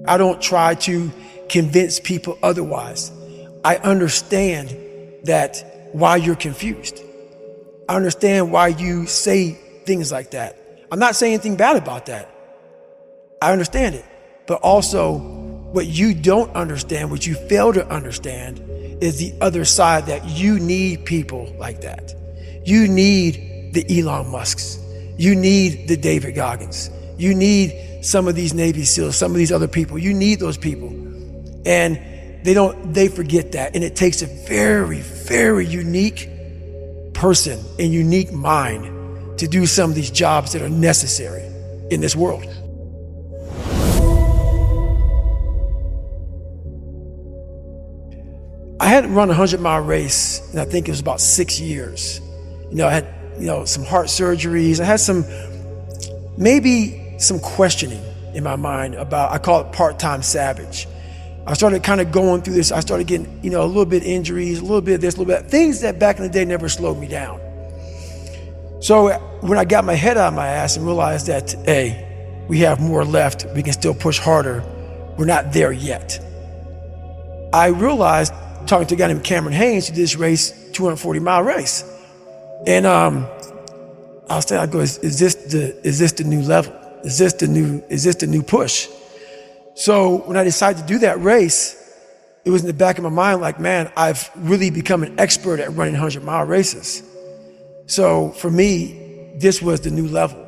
I don't try to convince people otherwise. I understand that why you're confused. I understand why you say things like that. I'm not saying anything bad about that. I understand it. But also, what you don't understand, what you fail to understand, is the other side, that you need people like that. You need the Elon Musks. You need the David Goggins. You need some of these Navy SEALs, some of these other people. You need those people. And they forget that. And it takes a very, very unique person and unique mind to do some of these jobs that are necessary in this world. I hadn't run a 100-mile race, and I think it was about 6 years. I had, some heart surgeries. I had maybe some questioning in my mind about, I call it part-time savage. I started kind of going through this. I started getting, a little bit injuries, a little bit of this, a little bit of that. Things that back in the day never slowed me down. So when I got my head out of my ass and realized that, hey, we have more left, we can still push harder, we're not there yet. I realized, talking to a guy named Cameron Haynes, who did this race, 240-mile race. And I go, is this the new level? Is this the new push? So when I decided to do that race, it was in the back of my mind like, man, I've really become an expert at running 100-mile races. So for me, this was the new level,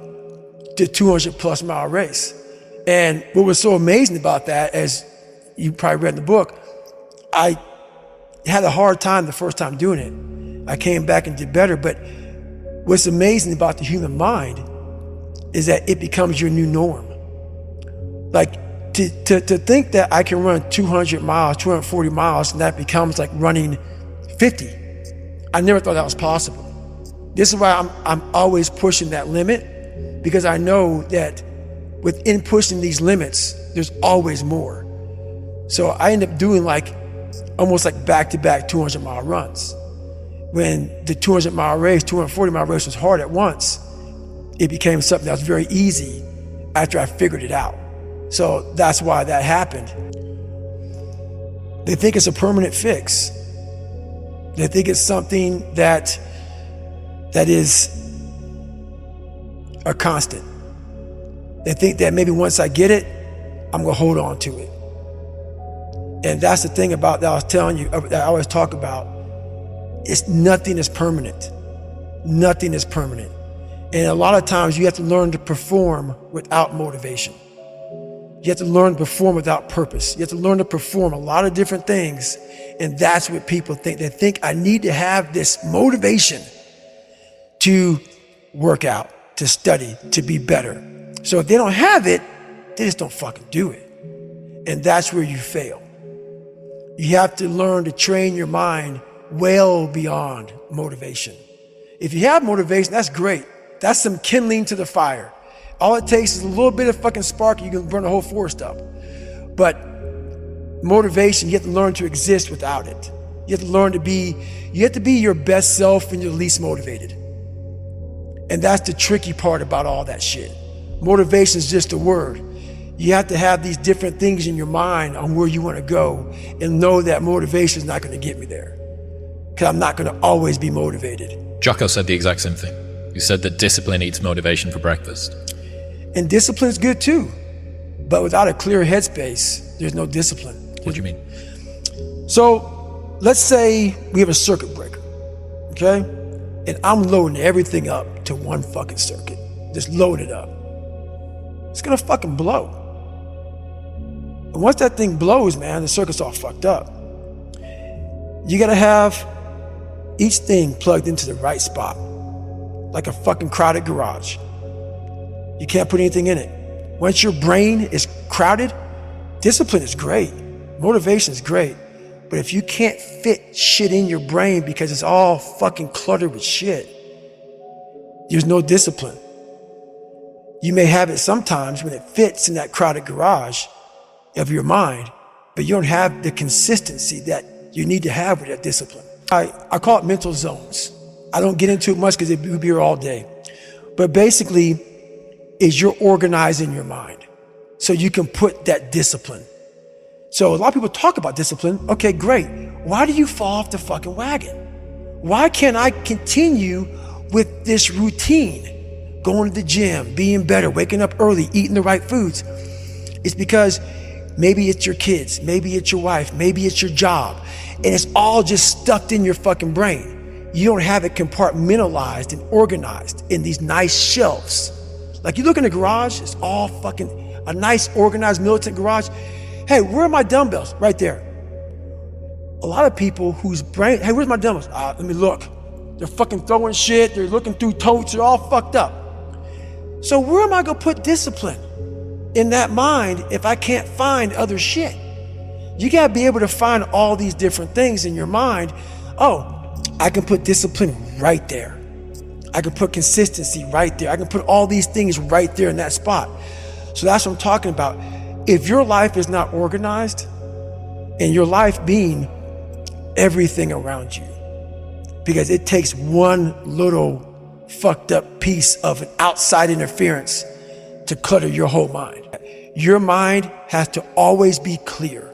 the 200+ mile race. And what was so amazing about that, as you probably read in the book, I had a hard time the first time doing it. I came back and did better, but what's amazing about the human mind is that it becomes your new norm. Like, to think that I can run 200 miles, 240 miles, and that becomes like running 50. I never thought that was possible. This is why I'm always pushing that limit, because I know that within pushing these limits, there's always more. So I end up doing almost like back-to-back 200-mile runs. When the 200-mile race, 240-mile race was hard at once, it became something that was very easy after I figured it out. So that's why that happened. They think it's a permanent fix. They think it's something that is a constant. They think that maybe once I get it, I'm gonna hold on to it. And that's the thing about that I was telling you, that I always talk about. Nothing is permanent. Nothing is permanent. And a lot of times you have to learn to perform without motivation. You have to learn to perform without purpose. You have to learn to perform a lot of different things. And that's what people think. They think I need to have this motivation to work out, to study, to be better. So if they don't have it, they just don't fucking do it. And that's where you fail. You have to learn to train your mind well beyond motivation. If you have motivation, that's great. That's some kindling to the fire. All it takes is a little bit of fucking spark, you can burn the whole forest up. But motivation, you have to learn to exist without it. You have to learn to be your best self when you're least motivated. And that's the tricky part about all that shit. Motivation is just a word. You have to have these different things in your mind on where you want to go, and know that motivation is not going to get me there, because I'm not going to always be motivated. Jocko said the exact same thing. He said that discipline eats motivation for breakfast. And discipline is good too, but without a clear headspace, there's no discipline. What do you mean? So let's say we have a circuit breaker, okay? And I'm loading everything up to one fucking circuit. Just load it up. It's gonna fucking blow. And once that thing blows, man, the circuit's all fucked up. You gotta have each thing plugged into the right spot, like a fucking crowded garage. You can't put anything in it. Once your brain is crowded, discipline is great, motivation is great, but if you can't fit shit in your brain because it's all fucking cluttered with shit, there's no discipline. You may have it sometimes when it fits in that crowded garage of your mind, but you don't have the consistency that you need to have with that discipline. I call it mental zones. I don't get into it much because we'd be here all day. But basically, is you're organizing your mind. so you can put that discipline. So a lot of people talk about discipline. Okay, great. Why do you fall off the fucking wagon? Why can't I continue with this routine? Going to the gym, being better, waking up early, eating the right foods. It's because maybe it's your kids, maybe it's your wife, maybe it's your job, and it's all just stuffed in your fucking brain. You don't have it compartmentalized and organized in these nice shelves. Like you look in the garage, it's all fucking a nice organized militant garage. Hey, where are my dumbbells? Right there. A lot of people whose brain, hey, where's my dumbbells? Let me look. They're fucking throwing shit. They're looking through totes. They're all fucked up. So where am I gonna put discipline in that mind if I can't find other shit? You gotta be able to find all these different things in your mind. Oh, I can put discipline right there. I can put consistency right there. I can put all these things right there in that spot. So that's what I'm talking about. If your life is not organized, and your life being everything around you, because it takes one little fucked up piece of an outside interference to clutter your whole mind. Your mind has to always be clear.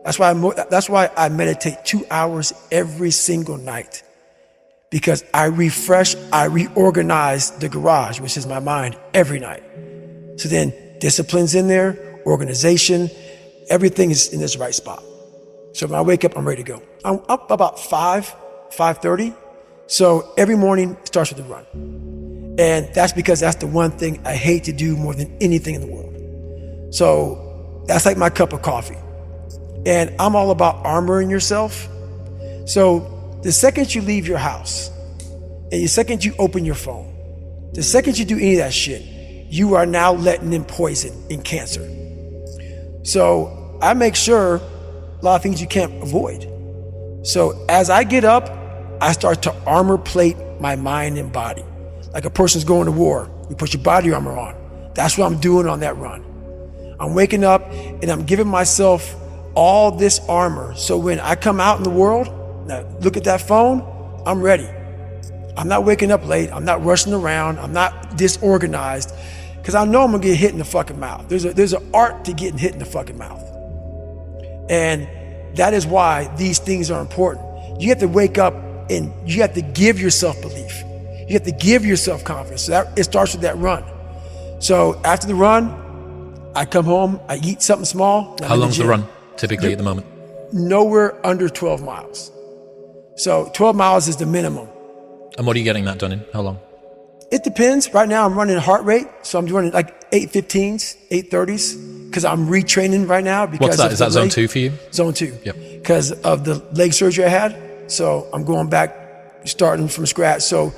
That's why I meditate 2 hours every single night, because I refresh, I reorganize the garage, which is my mind, every night. So then discipline's in there, organization, everything is in this right spot. So when I wake up, I'm ready to go. I'm up about 5:30. So every morning starts with a run. And that's because that's the one thing I hate to do more than anything in the world. So that's like my cup of coffee. And I'm all about armoring yourself. So the second you leave your house, and the second you open your phone, the second you do any of that shit, you are now letting in poison and cancer. So I make sure a lot of things you can't avoid. So as I get up, I start to armor plate my mind and body. Like a person's going to war, you put your body armor on. That's what I'm doing on that run. I'm waking up and I'm giving myself all this armor. So when I come out in the world, now look at that phone, I'm ready. I'm not waking up late. I'm not rushing around. I'm not disorganized, because I know I'm gonna get hit in the fucking mouth. There's an art to getting hit in the fucking mouth. And that is why these things are important. You have to wake up and you have to give yourself belief. You have to give yourself confidence. So it starts with that run. So after the run, I come home, I eat something small. How long's the run typically at the moment? Nowhere under 12 miles. So 12 miles is the minimum. And what are you getting that done in? How long? It depends. Right now I'm running heart rate. So I'm running like 8:15s, 8:30s, because I'm retraining right now. Because what's that? Is that zone 2 for you? Zone 2. Yep. Because of the leg surgery I had. So I'm going back, starting from scratch. So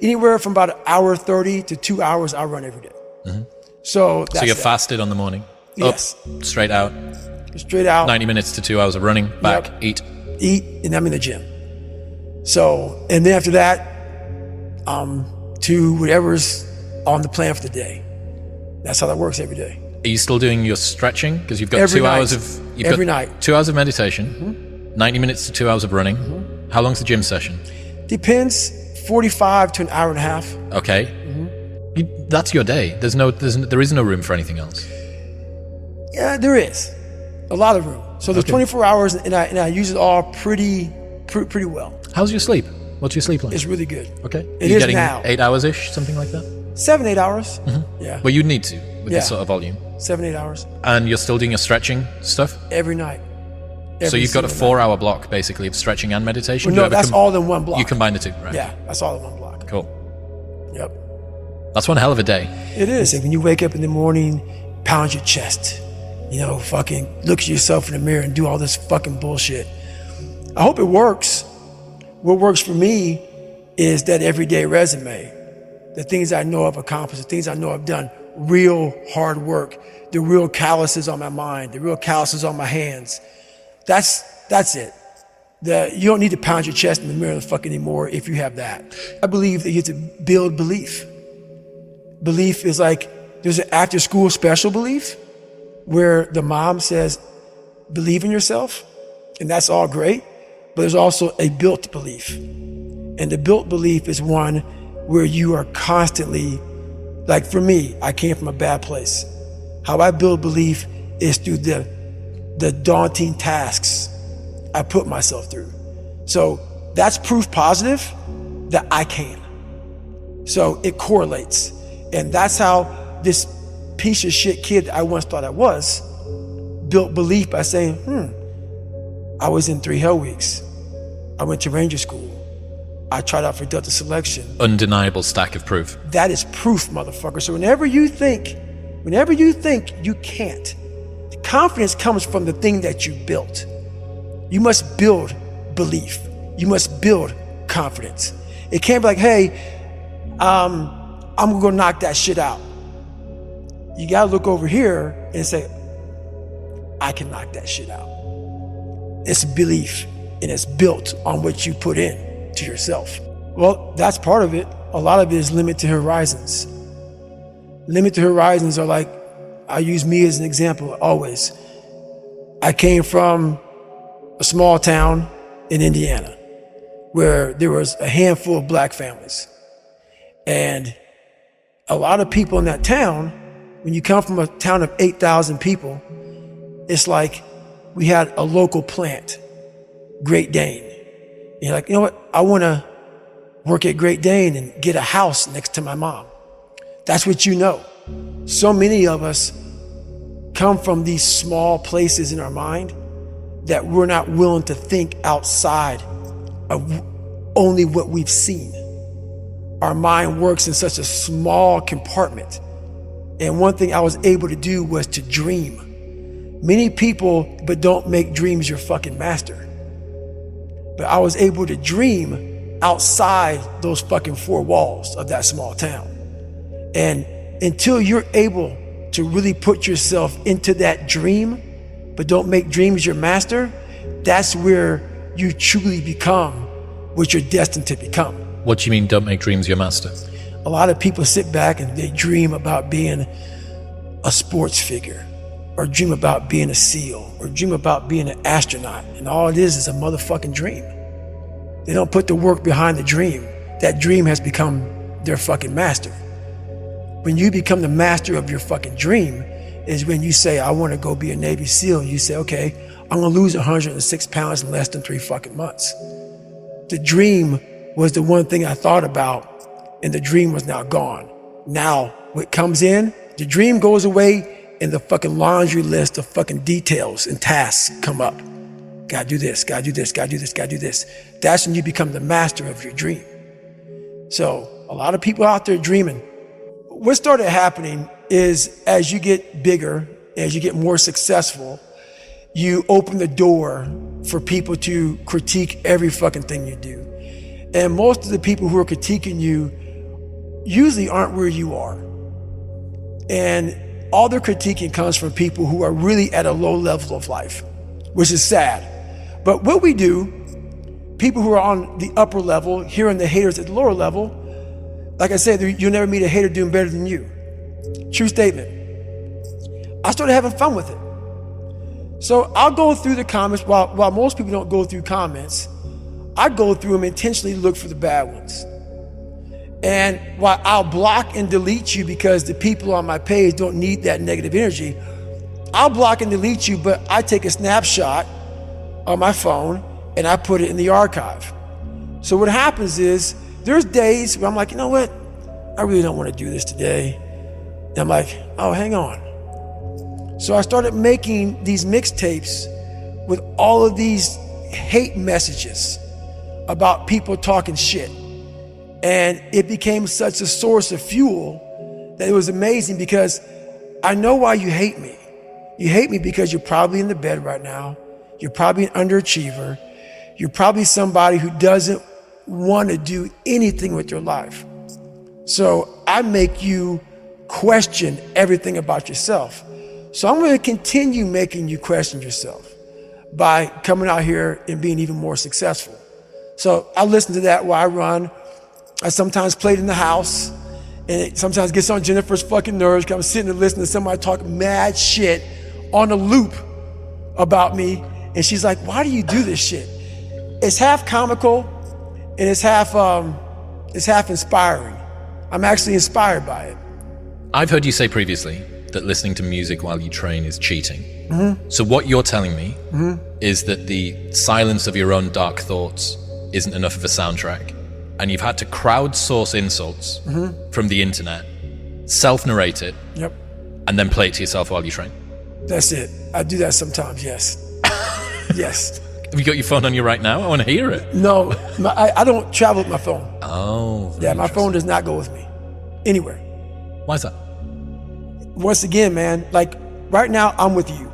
anywhere from about 1:30 to 2 hours, I run every day. Mm-hmm. So you're fasted on the morning? Yes. Up, straight out? Straight out. 90 minutes to 2 hours of running, back, yep. Eat, and I'm in the gym. So, and then after that, to whatever's on the plan for the day. That's how that works every day. Are you still doing your stretching? Because you've got every 2 night. hours of... Every night. 2 hours of meditation, 90 minutes to 2 hours of running. How long's the gym session? Depends, 45 to an hour and a half. Okay. That's your day. There is no room for anything else. Yeah, there is. A lot of room. So there's 24 hours, and I use it all pretty well. How's your sleep? What's your sleep like? It's really good. Okay. It You're is getting now. 8 hours-ish, something like that? 7-8 hours. Yeah. Well, you'd need to with this sort of volume. 7-8 hours. And you're still doing your stretching stuff? Every night. So you've got a 4-hour block, basically, of stretching and meditation? Well, no, that's all in one block. You combine the two, right? Yeah, that's all in one block. Cool. Yep. That's one hell of a day. It is. Like when you wake up in the morning, pound your chest, fucking look at yourself in the mirror and do all this fucking bullshit. I hope it works. What works for me is that everyday resume, the things I know I've accomplished, the things I know I've done, real hard work, the real calluses on my mind, the real calluses on my hands. That's it. You don't need to pound your chest in the mirror fucking anymore if you have that. I believe that you have to build belief. Belief is like, there's an after school special belief where the mom says, believe in yourself, and that's all great, but there's also a built belief. And the built belief is one where you are constantly, like for me, I came from a bad place. How I build belief is through the daunting tasks I put myself through. So that's proof positive that I can. So it correlates. And that's how this piece of shit kid I once thought I was built belief by saying, I was in 3 Hell Weeks. I went to Ranger School. I tried out for Delta Selection. Undeniable stack of proof. That is proof, motherfucker. So whenever you think you can't, the confidence comes from the thing that you built. You must build belief. You must build confidence. It can't be like, hey, I'm gonna go knock that shit out. You gotta look over here and say, I can knock that shit out. It's belief, and it's built on what you put in to yourself. Well, that's part of it. A lot of it is limited horizons. Limited horizons are like, I use me as an example always. I came from a small town in Indiana where there was a handful of black families. And a lot of people in that town, when you come from a town of 8,000 people, it's like we had a local plant, Great Dane. And you're like, you know what? I want to work at Great Dane and get a house next to my mom. That's what you know. So many of us come from these small places in our mind that we're not willing to think outside of only what we've seen. Our mind works in such a small compartment. And one thing I was able to do was to dream. Many people, but don't make dreams your fucking master. But I was able to dream outside those fucking 4 walls of that small town. And until you're able to really put yourself into that dream, but don't make dreams your master, that's where you truly become what you're destined to become. What do you mean, don't make dreams your master? A lot of people sit back and they dream about being a sports figure, or dream about being a SEAL, or dream about being an astronaut. And all it is a motherfucking dream. They don't put the work behind the dream. That dream has become their fucking master. When you become the master of your fucking dream is when you say, I want to go be a Navy SEAL. And you say, okay, I'm going to lose 106 pounds in less than 3 fucking months. The dream was the one thing I thought about, and the dream was now gone. Now, what comes in, the dream goes away, and the fucking laundry list of fucking details and tasks come up. Gotta do this, gotta do this, gotta do this, gotta do this. That's when you become the master of your dream. So, a lot of people out there dreaming. What started happening is as you get bigger, as you get more successful, you open the door for people to critique every fucking thing you do. And most of the people who are critiquing you usually aren't where you are. And all their critiquing comes from people who are really at a low level of life, which is sad. But what we do, people who are on the upper level, hearing the haters at the lower level, like I said, you'll never meet a hater doing better than you. True statement. I started having fun with it. So I'll go through the comments, while most people don't go through comments, I go through them intentionally to look for the bad ones. And while I'll block and delete you because the people on my page don't need that negative energy, I'll block and delete you, but I take a snapshot on my phone and I put it in the archive. So what happens is, there's days where I'm like, you know what? I really don't want to do this today. And I'm like, oh, hang on. So I started making these mixtapes with all of these hate messages about people talking shit. And it became such a source of fuel that it was amazing, because I know why you hate me. You hate me because you're probably in the bed right now. You're probably an underachiever. You're probably somebody who doesn't want to do anything with your life. So I make you question everything about yourself. So I'm going to continue making you question yourself by coming out here and being even more successful. So I listen to that while I run. I sometimes play it in the house, and it sometimes gets on Jennifer's fucking nerves because I'm sitting and listening to somebody talk mad shit on a loop about me. And she's like, why do you do this shit? It's half comical and it's half inspiring. I'm actually inspired by it. I've heard you say previously that listening to music while you train is cheating. So what you're telling me is that the silence of your own dark thoughts isn't enough of a soundtrack, and you've had to crowdsource insults from the internet, self-narrate it, and then play it to yourself while you train. That's it. I do that sometimes, yes. Yes. Have you got your phone on you right now? I want to hear it. No, I don't travel with my phone. Oh. Yeah, my phone does not go with me anywhere. Why is that? Once again, man, like right now, I'm with you.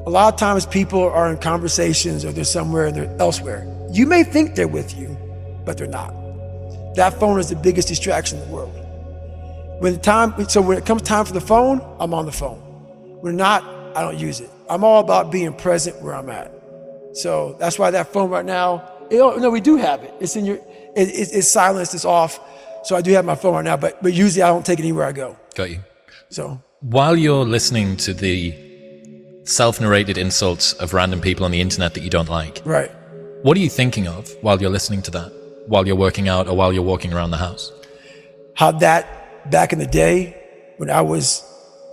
A lot of times people are in conversations or they're somewhere and they're elsewhere. You may think they're with you, but they're not. That phone is the biggest distraction in the world. When it comes time for the phone, I'm on the phone. When not, I don't use it. I'm all about being present where I'm at. So that's why that phone right now, no, we do have it. It's in it's silenced, it's off. So I do have my phone right now, but usually I don't take it anywhere I go. Got you. So while you're listening to the self-narrated insults of random people on the internet that you don't like, right, what are you thinking of while you're listening to that? While you're working out or while you're walking around the house? How that back in the day when I was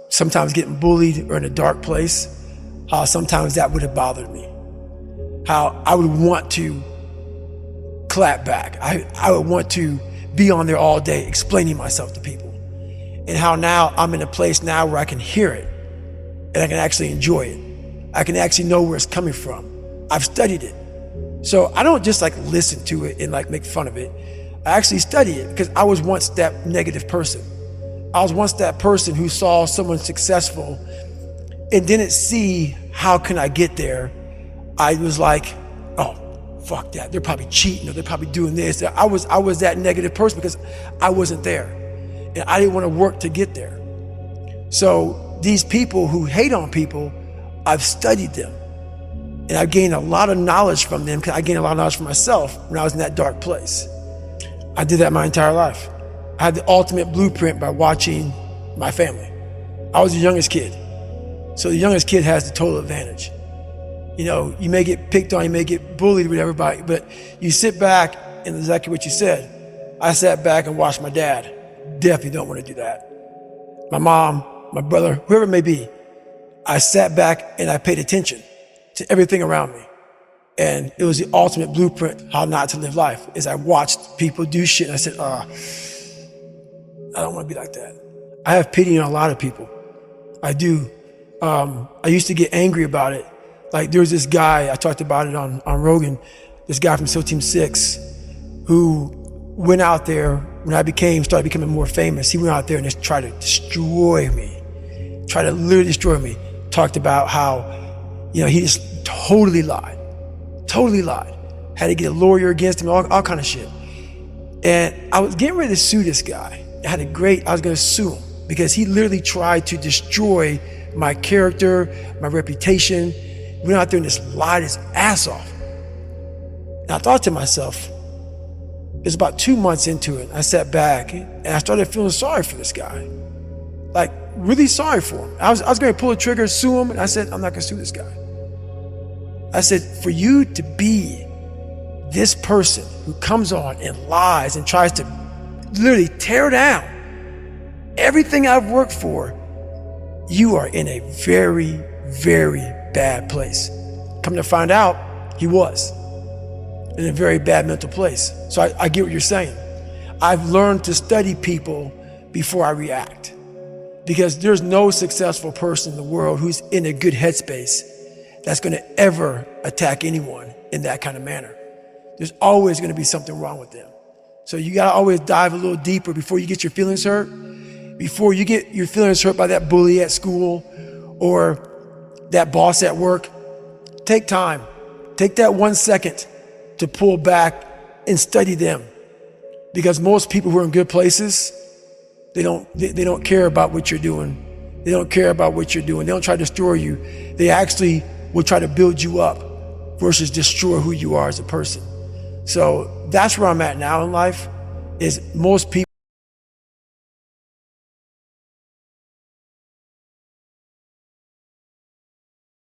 sometimes getting bullied or in a dark place, how sometimes that would have bothered me. How I would want to clap back. I would want to be on there all day explaining myself to people. And how now I'm in a place now where I can hear it and I can actually enjoy it. I can actually know where it's coming from. I've studied it. So I don't just like listen to it and like make fun of it. I actually study it because I was once that negative person. I was once that person who saw someone successful and didn't see how can I get there. I was like, oh, fuck that. They're probably cheating or they're probably doing this. I was that negative person because I wasn't there. And I didn't want to work to get there. So these people who hate on people, I've studied them. And I've gained a lot of knowledge from them because I gained a lot of knowledge for myself when I was in that dark place. I did that my entire life. I had the ultimate blueprint by watching my family. I was the youngest kid. So the youngest kid has the total advantage. You know, you may get picked on, you may get bullied with everybody, but you sit back and exactly what you said. I sat back and watched my dad. Definitely don't want to do that. My mom, my brother, whoever it may be. I sat back and I paid attention to everything around me. And it was the ultimate blueprint how not to live life. Is I watched people do shit and I said, I don't want to be like that. I have pity on a lot of people. I do. I used to get angry about it. Like there was this guy, I talked about it on Rogan, this guy from SEAL Team 6 who went out there when I started becoming more famous. He went out there and just tried to destroy me, tried to literally destroy me. Talked about how, he just totally lied. Had to get a lawyer against him, all kind of shit. And I was getting ready to sue this guy. I was going to sue him because he literally tried to destroy my character, my reputation. Went out there and just lied his ass off. And I thought to myself, it was about 2 months into it. I sat back and I started feeling sorry for this guy. Like really sorry for him. I was going to pull the trigger, sue him. And I said, I'm not going to sue this guy. I said, for you to be this person who comes on and lies and tries to literally tear down everything I've worked for, you are in a very, very bad place. Come to find out, he was in a very bad mental place. So I get what you're saying. I've learned to study people before I react because there's no successful person in the world who's in a good headspace that's going to ever attack anyone in that kind of manner. There's always going to be something wrong with them. So you got to always dive a little deeper before you get your feelings hurt. Before you get your feelings hurt by that bully at school or that boss at work, take time. Take that 1 second to pull back and study them. Because most people who are in good places, they don't care about what you're doing. They don't care about what you're doing. They don't try to destroy you. They actually will try to build you up versus destroy who you are as a person. So that's where I'm at now in life, is most people